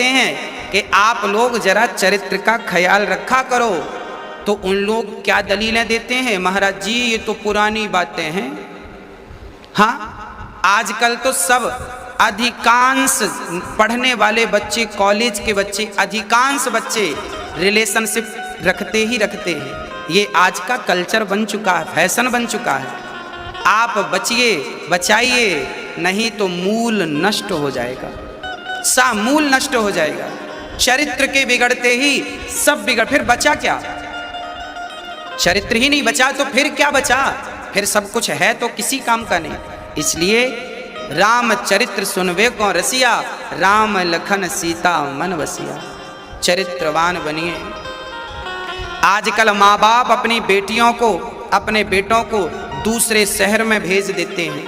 हैं कि आप लोग जरा चरित्र का ख्याल रखा करो, तो उन लोग क्या दलीलें देते हैं, महाराज जी ये तो पुरानी बातें हैं। हाँ, आजकल तो सब अधिकांश पढ़ने वाले बच्चे, कॉलेज के बच्चे, अधिकांश बच्चे रिलेशनशिप रखते ही रखते हैं। ये आज का कल्चर बन चुका है, फैशन बन चुका है। आप बचिए, बचाइए, नहीं तो मूल नष्ट हो जाएगा, मूल नष्ट हो जाएगा। चरित्र के बिगड़ते ही सब बिगड़, फिर बचा क्या? चरित्र ही नहीं बचा तो फिर क्या बचा? फिर सब कुछ है तो किसी काम का नहीं। इसलिए राम चरित्र सुनवे को रसिया, राम लखन सीता मन बसिया। चरित्रवान बनिए। आजकल माँ बाप अपनी बेटियों को, अपने बेटों को दूसरे शहर में भेज देते हैं।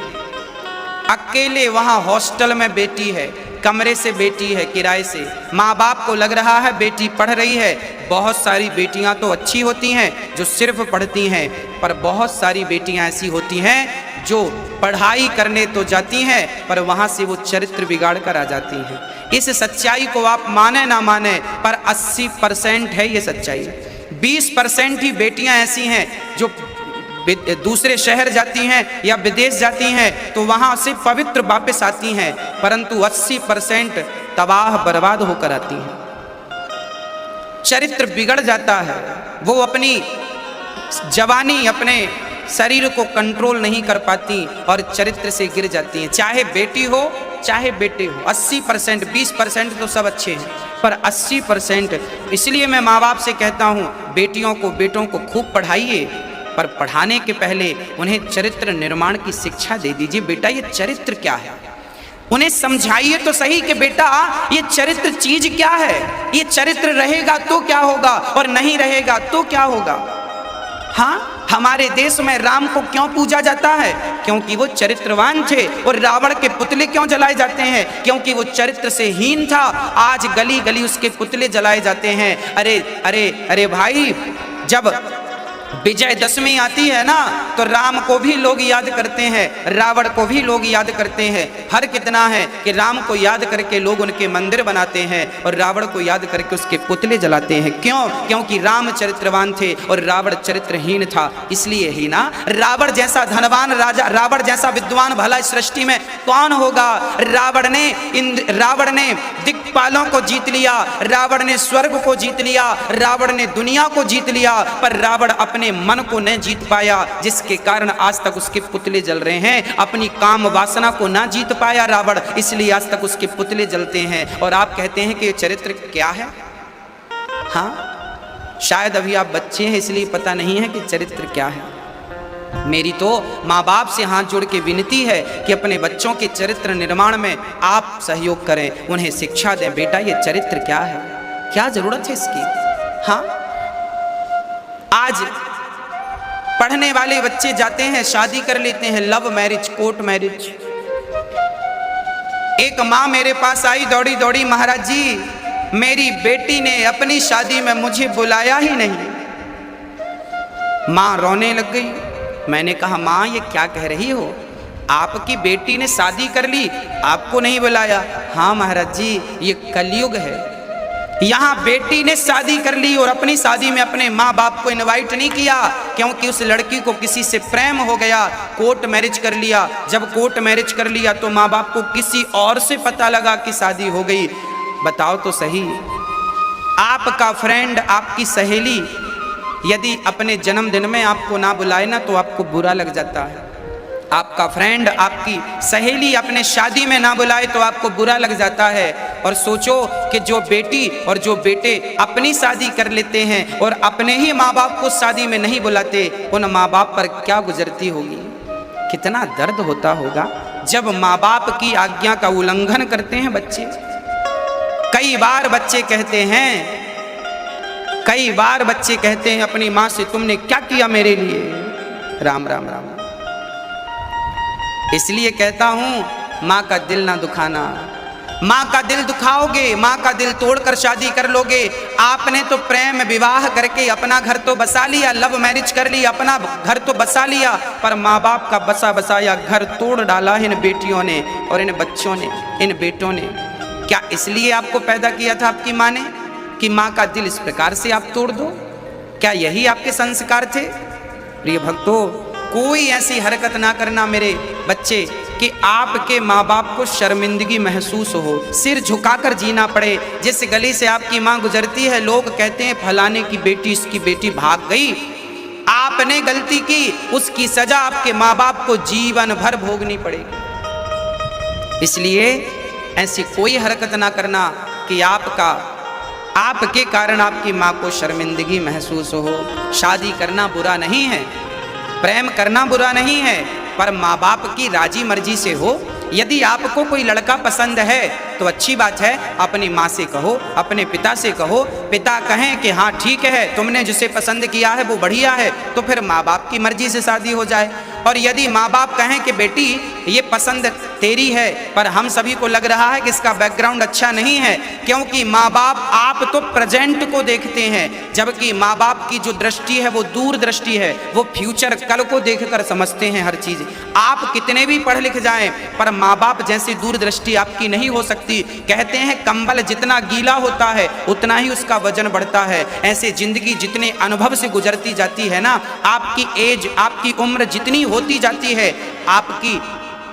अकेले वहाँ हॉस्टल में बेटी है, कमरे से बेटी है, किराए से। माँ बाप को लग रहा है बेटी पढ़ रही है। बहुत सारी बेटियां तो अच्छी होती हैं जो सिर्फ पढ़ती हैं, पर बहुत सारी बेटियां ऐसी होती हैं जो पढ़ाई करने तो जाती हैं पर वहां से वो चरित्र बिगाड़ कर आ जाती हैं। इस सच्चाई को आप माने ना माने, पर 80% है ये सच्चाई। 20% ही बेटियां ऐसी हैं जो दूसरे शहर जाती हैं या विदेश जाती हैं तो वहां से पवित्र वापस आती हैं, परंतु 80% तबाह बर्बाद होकर आती हैं। चरित्र बिगड़ जाता है, वो अपनी जवानी, अपने शरीर को कंट्रोल नहीं कर पाती और चरित्र से गिर जाती हैं। चाहे बेटी हो चाहे बेटे हो, 80%, 20% तो सब अच्छे हैं, पर 80%। इसलिए मैं माँ बाप से कहता हूँ बेटियों को, बेटों को खूब पढ़ाइए, पर पढ़ाने के पहले उन्हें चरित्र निर्माण की शिक्षा दे दीजिए। बेटा ये चरित्र क्या है, उन्हें समझाइए तो सही कि बेटा ये चरित्र चीज क्या है, ये चरित्र रहेगा तो क्या होगा और नहीं रहेगा तो क्या होगा। हाँ, हमारे देश में राम को क्यों पूजा जाता है? क्योंकि वो चरित्रवान थे। और रावण के पुतले क्यों जलाए जाते हैं? क्योंकि वो चरित्र से हीन था। आज गली गली उसके पुतले जलाए जाते हैं। अरे अरे अरे भाई, जब विजयदशमी आती है ना तो राम को भी लोग याद करते हैं, रावण को भी लोग याद करते हैं। फर्क इतना है कि राम को याद करके लोग उनके मंदिर बनाते हैं और रावण को याद करके उसके पुतले जलाते हैं। क्यों? क्योंकि राम चरित्रवान थे और रावण चरित्रहीन था। इसलिए ही ना, रावण जैसा धनवान राजा, रावण जैसा विद्वान भला इस सृष्टि में कौन होगा? रावण ने दिक्पालों को जीत लिया, रावण ने स्वर्ग को जीत लिया, रावण ने दुनिया को जीत लिया, पर रावण अपने मन को न जीत पाया, जिसके कारण आज तक उसके पुतले जल रहे हैं। अपनी काम वासना को ना जीत पाया रावण, इसलिए आज तक उसके पुतले जलते हैं। और आप कहते हैं कि ये चरित्र क्या है? हाँ, शायद अभी आप बच्चे हैं इसलिए पता नहीं है कि चरित्र क्या है। मेरी तो माँ बाप से हाथ जोड़ के विनती है कि अपने बच्चों के चरित्र निर्माण में आप सहयोग करें, उन्हें शिक्षा दें। बेटा ये चरित्र क्या है, क्या जरूरत है इसकी? हाँ, आज पढ़ने वाले बच्चे जाते हैं, शादी कर लेते हैं, लव मैरिज, कोर्ट मैरिज। एक माँ मेरे पास आई दौड़ी दौड़ी, महाराज जी मेरी बेटी ने अपनी शादी में मुझे बुलाया ही नहीं। माँ रोने लग गई। मैंने कहा माँ ये क्या कह रही हो, आपकी बेटी ने शादी कर ली, आपको नहीं बुलाया? हाँ महाराज जी ये कलयुग है, यहाँ बेटी ने शादी कर ली और अपनी शादी में अपने माँ बाप को इनवाइट नहीं किया, क्योंकि उस लड़की को किसी से प्रेम हो गया, कोर्ट मैरिज कर लिया। जब कोर्ट मैरिज कर लिया तो माँ बाप को किसी और से पता लगा कि शादी हो गई। बताओ तो सही, आपका फ्रेंड, आपकी सहेली यदि अपने जन्मदिन में आपको ना बुलाए ना तो आपको बुरा लग जाता है। आपका फ्रेंड, आपकी सहेली अपने शादी में ना बुलाए तो आपको बुरा लग जाता है। और सोचो कि जो बेटी और जो बेटे अपनी शादी कर लेते हैं और अपने ही माँ बाप को शादी में नहीं बुलाते, उन माँ बाप पर क्या गुजरती होगी, कितना दर्द होता होगा जब माँ बाप की आज्ञा का उल्लंघन करते हैं बच्चे। कई बार बच्चे कहते हैं अपनी माँ से, तुमने क्या किया मेरे लिए? राम राम राम। इसलिए कहता हूं माँ का दिल ना दुखाना। माँ का दिल दुखाओगे, माँ का दिल तोड़कर शादी कर लोगे। आपने तो प्रेम विवाह करके अपना घर तो बसा लिया, लव मैरिज कर ली, अपना घर तो बसा लिया, पर माँ बाप का बसा बसाया घर तोड़ डाला इन बेटियों ने और इन बच्चों ने, इन बेटों ने। क्या इसलिए आपको पैदा किया था आपकी माँ ने कि माँ का दिल इस प्रकार से आप तोड़ दो? क्या यही आपके संस्कार थे? प्रिय भक्तों, कोई ऐसी हरकत ना करना मेरे बच्चे कि आपके माँ बाप को शर्मिंदगी महसूस हो, सिर झुकाकर जीना पड़े। जिस गली से आपकी माँ गुजरती है, लोग कहते हैं फलाने की बेटी, इसकी बेटी भाग गई। आपने गलती की, उसकी सजा आपके माँ बाप को जीवन भर भोगनी पड़ेगी। इसलिए ऐसी कोई हरकत ना करना कि आपके कारण आपकी माँ को शर्मिंदगी महसूस हो। शादी करना बुरा नहीं है, प्रेम करना बुरा नहीं है, पर माँ बाप की राजी मर्जी से हो। यदि आपको कोई लड़का पसंद है तो अच्छी बात है, अपनी माँ से कहो, अपने पिता से कहो। पिता कहें कि हाँ ठीक है, तुमने जिसे पसंद किया है वो बढ़िया है, तो फिर माँ बाप की मर्जी से शादी हो जाए। और यदि माँ बाप कहें कि बेटी ये पसंद तेरी है, पर हम सभी को लग रहा है कि इसका बैकग्राउंड अच्छा नहीं है, क्योंकि माँ बाप आप तो प्रेजेंट को देखते हैं, जबकि माँ बाप की जो दृष्टि है वो दूर दृष्टि है, वो फ्यूचर कल को देखकर समझते हैं हर चीज़। आप कितने भी पढ़ लिख जाएं, पर माँ बाप जैसी दूरदृष्टि आपकी नहीं हो सकती। कहते हैं कंबल जितना गीला होता है उतना ही उसका वजन बढ़ता है। ऐसे जिंदगी जितने अनुभव से गुजरती जाती है ना, आपकी एज, आपकी उम्र जितनी होती जाती है,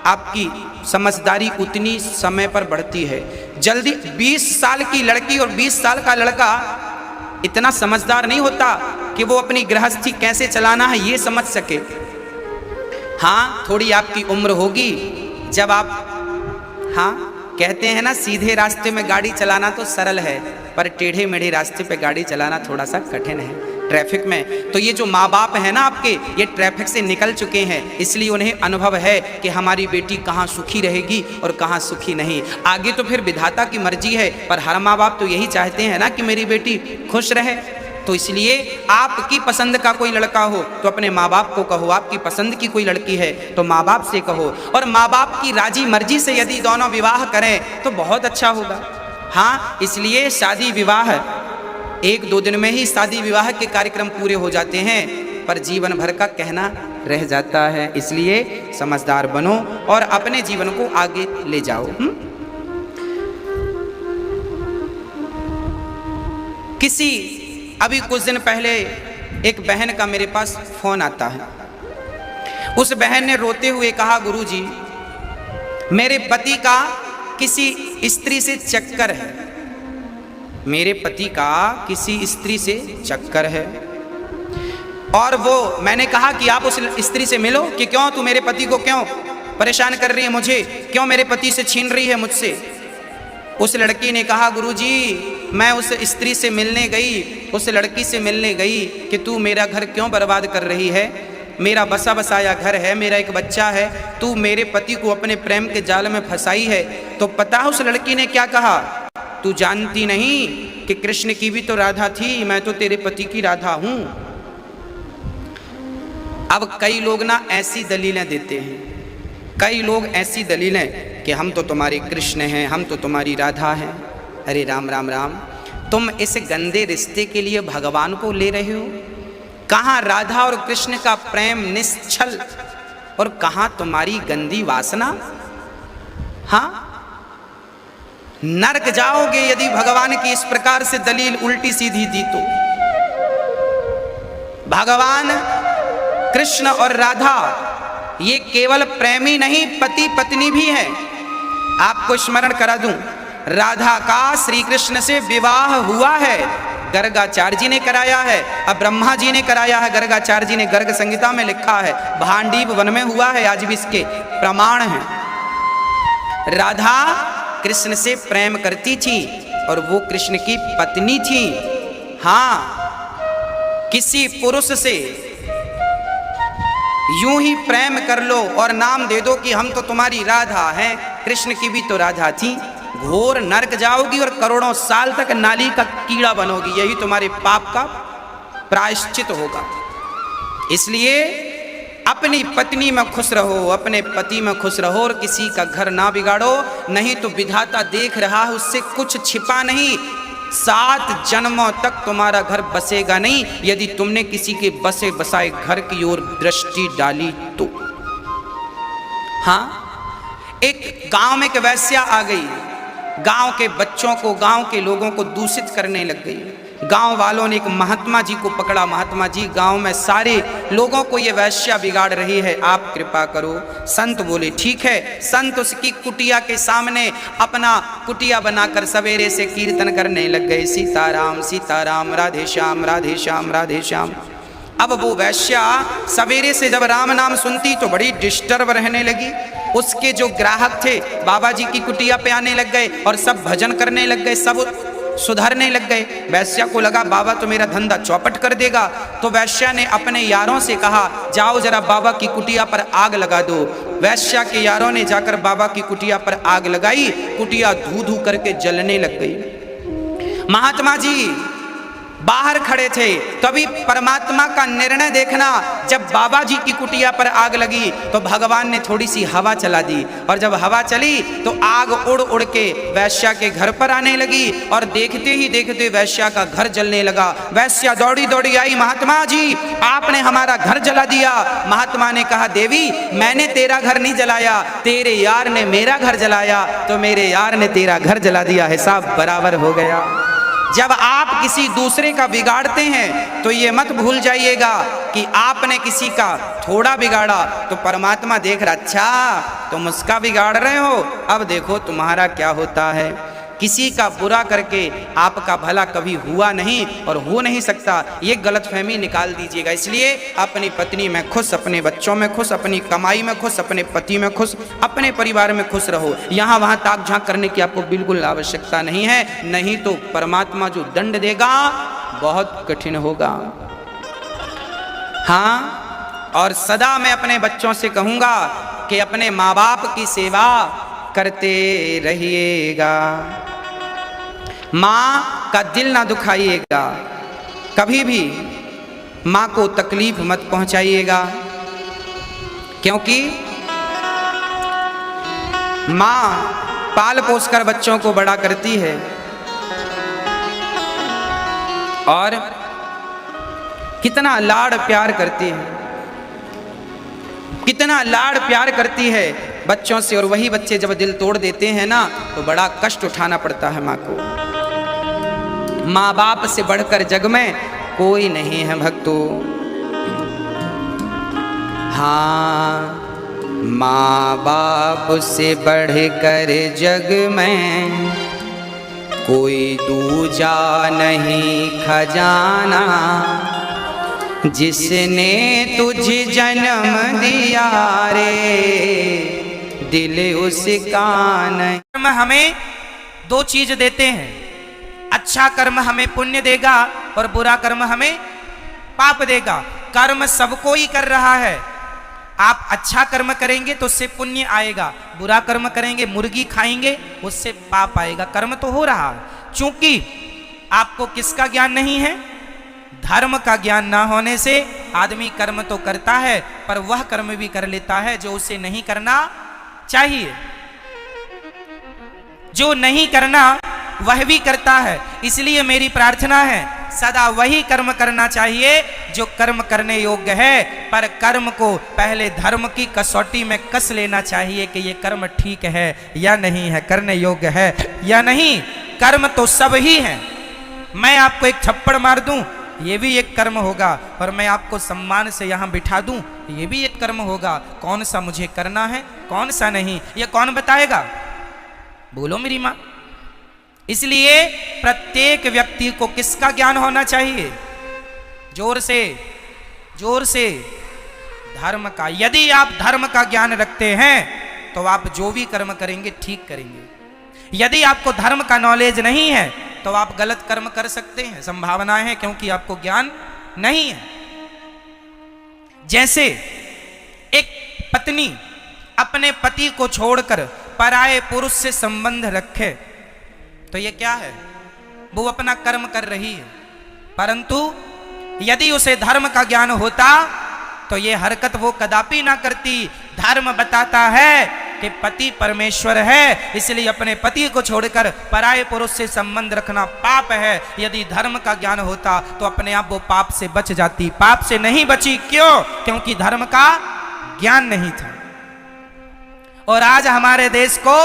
आपकी समझदारी उतनी समय पर बढ़ती है। जल्दी 20 साल की लड़की और 20 साल का लड़का इतना समझदार नहीं होता कि वो अपनी गृहस्थी कैसे चलाना है ये समझ सके। हाँ, थोड़ी आपकी उम्र होगी जब आप, हाँ कहते हैं ना सीधे रास्ते में गाड़ी चलाना तो सरल है, पर टेढ़े मेढ़े रास्ते पे गाड़ी चलाना थोड़ा सा कठिन है ट्रैफिक में। तो ये जो माँ बाप हैं ना आपके, ये ट्रैफिक से निकल चुके हैं, इसलिए उन्हें अनुभव है कि हमारी बेटी कहाँ सुखी रहेगी और कहाँ सुखी नहीं। आगे तो फिर विधाता की मर्जी है, पर हर माँ बाप तो यही चाहते हैं ना कि मेरी बेटी खुश रहे। तो इसलिए आपकी पसंद का कोई लड़का हो तो अपने माँ बाप को कहो, आपकी पसंद की कोई लड़की है तो माँ बाप से कहो, और माँ बाप की राजी मर्जी से यदि दोनों विवाह करें तो बहुत अच्छा होगा। हाँ, इसलिए शादी विवाह 1-2 दिन में ही शादी विवाह के कार्यक्रम पूरे हो जाते हैं, पर जीवन भर का कहना रह जाता है। इसलिए समझदार बनो और अपने जीवन को आगे ले जाओ। अभी कुछ दिन पहले एक बहन का मेरे पास फोन आता है। उस बहन ने रोते हुए कहा, गुरुजी मेरे पति का किसी स्त्री से चक्कर है, मेरे पति का किसी स्त्री से चक्कर है। और वो, मैंने कहा कि आप उस स्त्री से मिलो, कि क्यों तू मेरे पति को क्यों परेशान कर रही है, मुझे क्यों मेरे पति से छीन रही है मुझसे। उस लड़की ने कहा, गुरुजी मैं उस स्त्री से मिलने गई, उस लड़की से मिलने गई कि तू मेरा घर क्यों बर्बाद कर रही है, मेरा बसा बसाया घर है, मेरा एक बच्चा है, तू मेरे पति को अपने प्रेम के जाल में फंसाई है। तो पता उस लड़की ने क्या कहा, तू जानती नहीं कि कृष्ण की भी तो राधा थी, मैं तो तेरे पति की राधा हूं। अब कई लोग ना ऐसी दलीलें देते हैं, कई लोग ऐसी दलीलें कि हम तो तुम्हारे कृष्ण हैं, हम तो तुम्हारी राधा हैं। अरे राम राम राम, तुम इस गंदे रिश्ते के लिए भगवान को ले रहे हो। कहाँ राधा और कृष्ण का प्रेम निश्चल और कहाँ तुम्हारी गंदी वासना। हाँ, नरक जाओगे यदि भगवान की इस प्रकार से दलील उल्टी सीधी दी तो। भगवान कृष्ण और राधा ये केवल प्रेमी नहीं, पति पत्नी भी है। आपको स्मरण करा दूं, राधा का श्री कृष्ण से विवाह हुआ है, गर्गाचार्य जी ने कराया है, अब ब्रह्मा जी ने कराया है। गर्गाचार्य जी ने गर्ग संहिता में लिखा है, भांडीप वन में हुआ है, आज भी इसके प्रमाण हैं। राधा कृष्ण से प्रेम करती थी और वो कृष्ण की पत्नी थी। हाँ, किसी पुरुष से यूं ही प्रेम कर लो और नाम दे दो कि हम तो तुम्हारी राधा हैं, कृष्ण की भी तो राधा थी, घोर नरक जाओगी और करोड़ों साल तक नाली का कीड़ा बनोगी। यही तुम्हारे पाप का प्रायश्चित होगा। इसलिए अपनी पत्नी में खुश रहो, अपने पति में खुश रहो और किसी का घर ना बिगाड़ो, नहीं तो विधाता देख रहा है, उससे कुछ छिपा नहीं। 7 जन्मों तक तुम्हारा घर बसेगा नहीं यदि तुमने किसी के बसे बसाए घर की ओर दृष्टि डाली तो। हाँ, एक गांव में एक वैश्या आ गई गांव के बच्चों को, गांव के लोगों को दूषित करने लग गई। गांव वालों ने एक महात्मा जी को पकड़ा, महात्मा जी गांव में सारे लोगों को ये वैश्या बिगाड़ रही है, आप कृपा करो। संत बोले ठीक है। संत उसकी कुटिया के सामने अपना कुटिया बनाकर सवेरे से कीर्तन करने लग गए, सीताराम सीताराम, राधे श्याम राधे श्याम राधे श्याम। अब वो वैश्या सवेरे से जब राम नाम सुनती तो बड़ी डिस्टर्ब रहने लगी। उसके जो ग्राहक थे बाबा जी की कुटिया पे आने लग गए और सब भजन करने लग गए, सब सुधरने लग गए। वैश्या को लगा बाबा तो मेरा धंधा चौपट कर देगा, तो वैश्या ने अपने यारों से कहा जाओ जरा बाबा की कुटिया पर आग लगा दो। वैश्या के यारों ने जाकर बाबा की कुटिया पर आग लगाई, कुटिया धू धू करके जलने लग गई। महात्मा जी बाहर खड़े थे। तभी परमात्मा का निर्णय देखना, जब बाबा जी की कुटिया पर आग लगी तो भगवान ने थोड़ी सी हवा चला दी, और जब हवा चली तो आग उड़ उड़ के वैश्या के घर पर आने लगी, और देखते ही देखते वैश्या का घर जलने लगा। वैश्या दौड़ी दौड़ी आई, महात्मा जी आपने हमारा घर जला दिया। महात्मा ने कहा देवी मैंने तेरा घर नहीं जलाया, तेरे यार ने मेरा घर जलाया, तो मेरे यार ने तेरा घर जला दिया, हिसाब बराबर हो गया। जब आप किसी दूसरे का बिगाड़ते हैं तो ये मत भूल जाइएगा कि आपने किसी का थोड़ा बिगाड़ा तो परमात्मा देख रहा, अच्छा तुम उसका बिगाड़ रहे हो, अब देखो तुम्हारा क्या होता है। किसी का बुरा करके आपका भला कभी हुआ नहीं और हो नहीं सकता, ये गलतफहमी निकाल दीजिएगा। इसलिए अपनी पत्नी में खुश, अपने बच्चों में खुश, अपनी कमाई में खुश, अपने पति में खुश, अपने परिवार में खुश रहो। यहाँ वहाँ ताक झांक करने की आपको बिल्कुल आवश्यकता नहीं है, नहीं तो परमात्मा जो दंड देगा बहुत कठिन होगा। हाँ, और सदा मैं अपने बच्चों से कहूँगा कि अपने माँ बाप की सेवा करते रहिएगा, माँ का दिल ना दुखाइएगा, कभी भी माँ को तकलीफ मत पहुंचाइएगा, क्योंकि माँ पाल पोस कर बच्चों को बड़ा करती है और कितना लाड़ प्यार करती है, कितना लाड़ प्यार करती है बच्चों से। और वही बच्चे जब दिल तोड़ देते हैं ना तो बड़ा कष्ट उठाना पड़ता है माँ को। माँ बाप से बढ़कर जग में कोई नहीं है भक्तों। हाँ, माँ बाप से बढ़कर जग में कोई दूजा नहीं खजाना, जिसने तुझे जन्म दिया रे दिल उसका नहीं। कर्म हमें दो चीज देते हैं, अच्छा कर्म हमें पुण्य देगा और बुरा कर्म हमें पाप देगा। कर्म सबको ही कर रहा है, आप अच्छा कर्म करेंगे तो उससे पुण्य आएगा, बुरा कर्म करेंगे मुर्गी खाएंगे उससे पाप आएगा। कर्म तो हो रहा है, चूंकि आपको किसका ज्ञान नहीं है, धर्म का ज्ञान ना होने से आदमी कर्म तो करता है पर वह कर्म भी कर लेता है जो उसे नहीं करना चाहिए, जो नहीं करना वह भी करता है। इसलिए मेरी प्रार्थना है सदा वही कर्म करना चाहिए जो कर्म करने योग्य है, पर कर्म को पहले धर्म की कसौटी में कस लेना चाहिए कि ये कर्म ठीक है या नहीं है, करने योग्य है या नहीं। कर्म तो सब ही है, मैं आपको एक थप्पड़ मार दूं ये भी एक कर्म होगा, और मैं आपको सम्मान से यहाँ बिठा दूं ये भी एक कर्म होगा। कौन सा मुझे करना है कौन सा नहीं, ये कौन बताएगा, बोलो मेरी माँ। इसलिए प्रत्येक व्यक्ति को किसका ज्ञान होना चाहिए, जोर से धर्म का। यदि आप धर्म का ज्ञान रखते हैं तो आप जो भी कर्म करेंगे ठीक करेंगे। यदि आपको धर्म का नॉलेज नहीं है तो आप गलत कर्म कर सकते हैं, संभावना है, क्योंकि आपको ज्ञान नहीं है। जैसे एक पत्नी अपने पति को छोड़कर पराये पुरुष से संबंध रखे तो ये क्या है, वो अपना कर्म कर रही है। परंतु यदि उसे धर्म का ज्ञान होता तो ये हरकत वो कदापि ना करती। धर्म बताता है कि पति परमेश्वर है, इसलिए अपने पति को छोड़कर पराये पुरुष से संबंध रखना पाप है। यदि धर्म का ज्ञान होता तो अपने आप वो पाप से बच जाती, पाप से नहीं बची। क्यों? क्योंकि धर्म का ज्ञान नहीं था। और आज हमारे देश को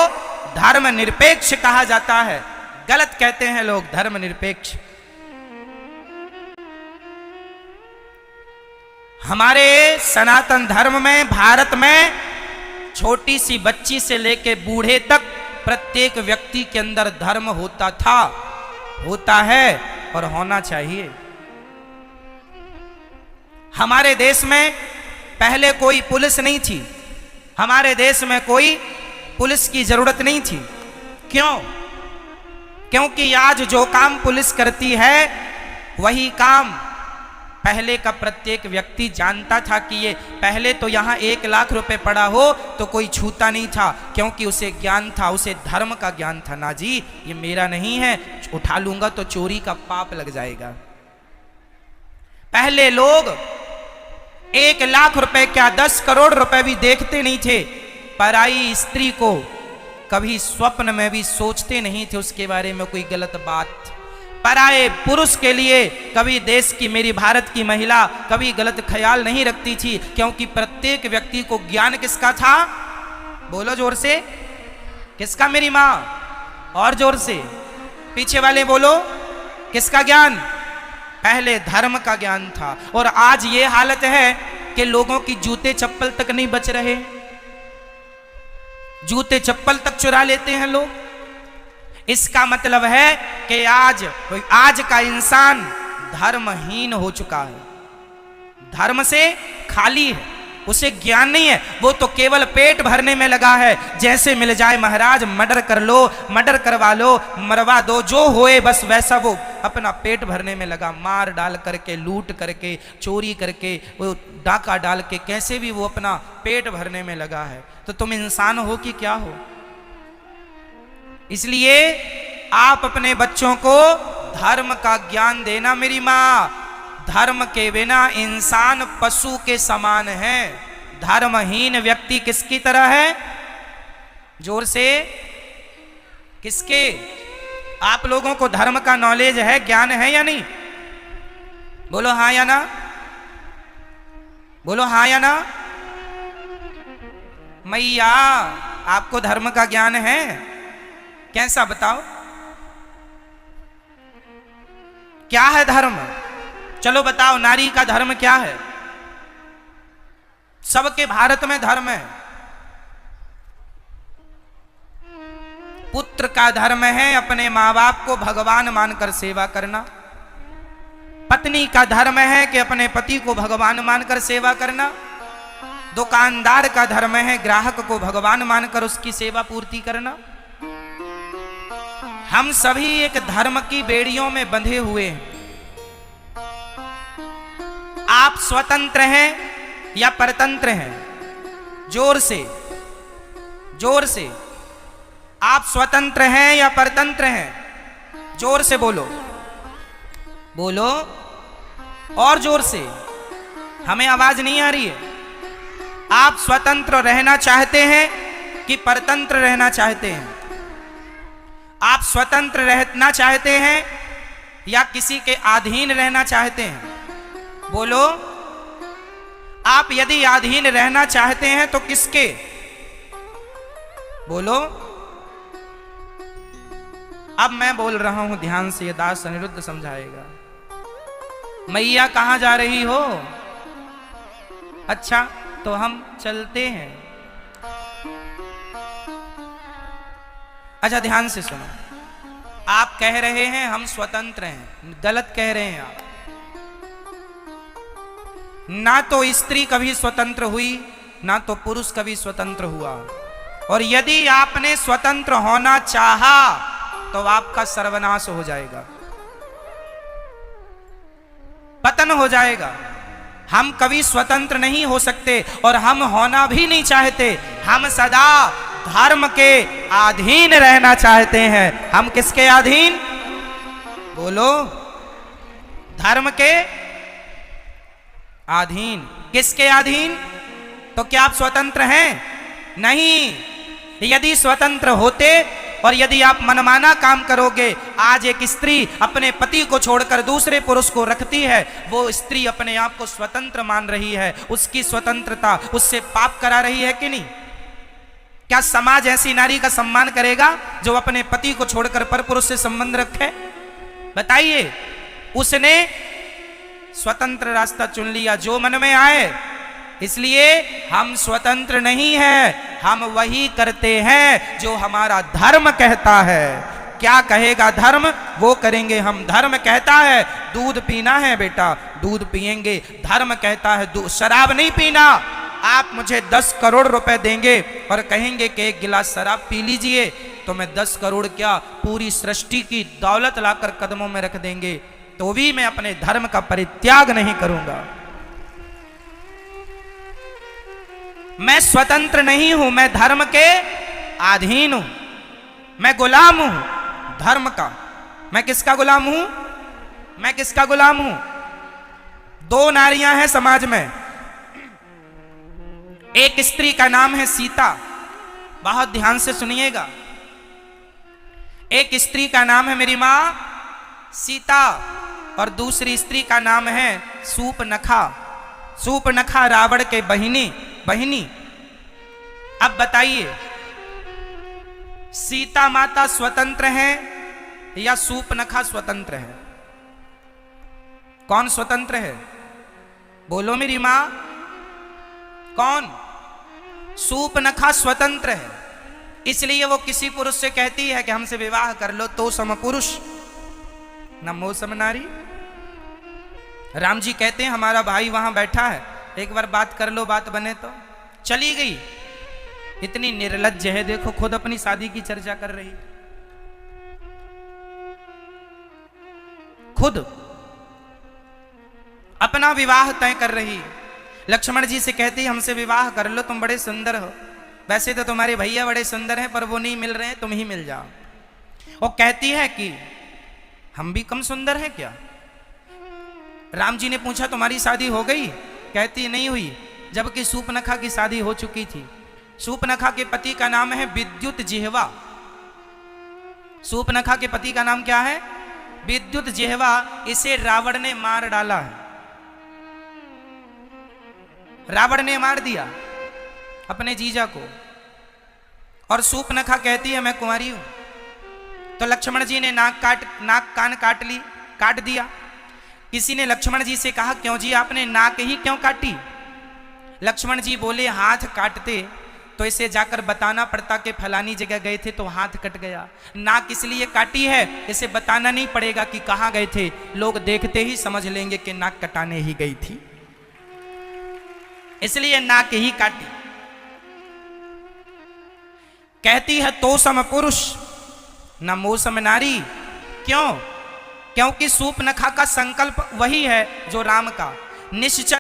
धर्म निरपेक्ष कहा जाता है। गलत कहते हैं लोग धर्म निरपेक्ष। हमारे सनातन धर्म में, भारत में छोटी सी बच्ची से लेकर बूढ़े तक प्रत्येक व्यक्ति के अंदर धर्म होता था, होता है और होना चाहिए। हमारे देश में पहले कोई पुलिस नहीं थी, हमारे देश में कोई पुलिस की जरूरत नहीं थी। क्यों? क्योंकि आज जो काम पुलिस करती है वही काम पहले का प्रत्येक व्यक्ति जानता था कि ये पहले तो यहाँ 1 लाख रुपए पड़ा हो तो कोई छूता नहीं था, क्योंकि उसे ज्ञान था, उसे धर्म का ज्ञान था। ना जी, ये मेरा नहीं है, उठा लूंगा तो चोरी का पाप लग जाएगा। पहले लोग 1 लाख रुपए क्या 10 करोड़ रुपए भी देखते नहीं थे। पराई स्त्री को कभी स्वप्न में भी सोचते नहीं थे उसके बारे में कोई गलत बात। पराये पुरुष के लिए कभी देश की, मेरी भारत की महिला कभी गलत ख्याल नहीं रखती थी, क्योंकि प्रत्येक व्यक्ति को ज्ञान किसका था? बोलो जोर से, किसका? मेरी माँ। और जोर से, पीछे वाले बोलो, किसका ज्ञान? पहले धर्म का ज्ञान था। और आज ये हालत है कि लोगों की जूते चप्पल तक नहीं बच रहे, जूते चप्पल तक चुरा लेते हैं लोग। इसका मतलब है कि आज का इंसान धर्महीन हो चुका है, धर्म से खाली है, उसे ज्ञान नहीं है। वो तो केवल पेट भरने में लगा है। जैसे मिल जाए महाराज मर्डर कर लो, मर्डर करवा लो, मरवा दो, जो होए बस वैसा वो अपना पेट भरने में लगा। मार डाल करके, लूट करके, चोरी करके, वो डाका डाल के, कैसे भी वो अपना पेट भरने में लगा है। तो तुम इंसान हो कि क्या हो? इसलिए आप अपने बच्चों को धर्म का ज्ञान देना। मेरी माँ, धर्म के बिना इंसान पशु के समान है। धर्महीन व्यक्ति किसकी तरह है? जोर से, किसके? आप लोगों को धर्म का नॉलेज है, ज्ञान है या नहीं? बोलो हाँ या ना, बोलो हाँ या ना। मैया, आपको धर्म का ज्ञान है? कैसा बताओ, क्या है धर्म? चलो बताओ, नारी का धर्म क्या है? सबके भारत में धर्म है। पुत्र का धर्म है अपने माँ बाप को भगवान मानकर सेवा करना। पत्नी का धर्म है कि अपने पति को भगवान मानकर सेवा करना। दुकानदार का धर्म है ग्राहक को भगवान मानकर उसकी सेवा पूर्ति करना। हम सभी एक धर्म की बेड़ियों में बंधे हुए हैं। आप स्वतंत्र हैं या परतंत्र हैं? जोर से, जोर से, आप स्वतंत्र हैं या परतंत्र हैं? जोर से बोलो, बोलो और जोर से, हमें आवाज नहीं आ रही है। आप स्वतंत्र रहना चाहते हैं कि परतंत्र रहना चाहते हैं? आप स्वतंत्र रहना चाहते हैं या किसी के अधीन रहना चाहते हैं? बोलो। आप यदि अधीन रहना चाहते हैं तो किसके? बोलो। अब मैं बोल रहा हूं, ध्यान से, ये दास अनिरुद्ध समझाएगा। मैया कहां जा रही हो? अच्छा, तो हम चलते हैं। अच्छा, ध्यान से सुनो। आप कह रहे हैं हम स्वतंत्र हैं, गलत कह रहे हैं आप। ना तो स्त्री कभी स्वतंत्र हुई, ना तो पुरुष कभी स्वतंत्र हुआ। और यदि आपने स्वतंत्र होना चाहा तो आपका सर्वनाश हो जाएगा, पतन हो जाएगा। हम कभी स्वतंत्र नहीं हो सकते और हम होना भी नहीं चाहते। हम सदा धर्म के अधीन रहना चाहते हैं। हम किसके अधीन? बोलो। धर्म के अधीन। किसके अधीन? तो क्या आप स्वतंत्र हैं? नहीं। यदि स्वतंत्र होते और यदि आप मनमाना काम करोगे, आज एक स्त्री अपने पति को छोड़कर दूसरे पुरुष को रखती है, वो स्त्री अपने आप को स्वतंत्र मान रही है। उसकी स्वतंत्रता उससे पाप करा रही है कि नहीं? क्या समाज ऐसी नारी का सम्मान करेगा जो अपने पति को छोड़कर परपुरुष से संबंध रखे? बताइए। उसने स्वतंत्र रास्ता चुन लिया जो मन में आए। इसलिए हम स्वतंत्र नहीं हैं, हम वही करते हैं जो हमारा धर्म कहता है। क्या कहेगा धर्म, वो करेंगे हम। धर्म कहता है दूध पीना है बेटा, दूध पिएंगे। धर्म कहता है शराब नहीं पीना। आप मुझे 10 करोड़ रुपए देंगे और कहेंगे कि एक गिलास शराब पी लीजिए, तो मैं 10 करोड़ क्या पूरी सृष्टि की दौलत लाकर कदमों में रख देंगे, तो भी मैं अपने धर्म का परित्याग नहीं करूंगा। मैं स्वतंत्र नहीं हूं, मैं धर्म के अधीन हूं, मैं गुलाम हूं धर्म का। मैं किसका गुलाम हूं? मैं किसका गुलाम हूं? 2 नारियां हैं समाज में। एक स्त्री का नाम है सीता, बहुत ध्यान से सुनिएगा। एक स्त्री का नाम है मेरी मां सीता, और दूसरी स्त्री का नाम है सूपनखा। सूपनखा रावण के बहिनी। अब बताइए, सीता माता स्वतंत्र है या सूपनखा स्वतंत्र है? कौन स्वतंत्र है? बोलो मेरी मां, कौन? सूपनखा स्वतंत्र है। इसलिए वो किसी पुरुष से कहती है कि हमसे विवाह कर लो तो सम पुरुष नमो सम नारी। राम जी कहते हैं हमारा भाई वहां बैठा है, एक बार बात कर लो, बात बने तो। चली गई। इतनी निर्लज्ज है, देखो खुद अपनी शादी की चर्चा कर रही, खुद अपना विवाह तय कर रही। लक्ष्मण जी से कहती हमसे विवाह कर लो, तुम बड़े सुंदर हो। वैसे तो तुम्हारे भैया बड़े सुंदर हैं, पर वो नहीं मिल रहे हैं, तुम ही मिल जाओ। वो कहती है कि हम भी कम सुंदर हैं क्या? राम जी ने पूछा तुम्हारी शादी हो गई? कहती नहीं हुई, जबकि सूपनखा की शादी हो चुकी थी। सूपनखा के पति का नाम है विद्युत जिह्वा। सूपनखा के पति का नाम क्या है? विद्युत जिह्वा। इसे रावण ने मार डाला है, रावण ने मार दिया अपने जीजा को। और सूपनखा कहती है मैं कुंवारी हूं। तो लक्ष्मण जी ने नाक कान काट दिया। किसी ने लक्ष्मण जी से कहा क्यों जी आपने नाक ही क्यों काटी? लक्ष्मण जी बोले हाथ काटते तो इसे जाकर बताना पड़ता कि फलानी जगह गए थे तो हाथ कट गया। नाक इसलिए काटी है, इसे बताना नहीं पड़ेगा कि कहां गए थे, लोग देखते ही समझ लेंगे कि नाक कटाने ही गई थी, इसलिए नाक ही काटी। कहती है तो सम पुरुष न मोसम नारी। क्यों? क्योंकि सूपनखा का संकल्प वही है जो राम का। निश्चय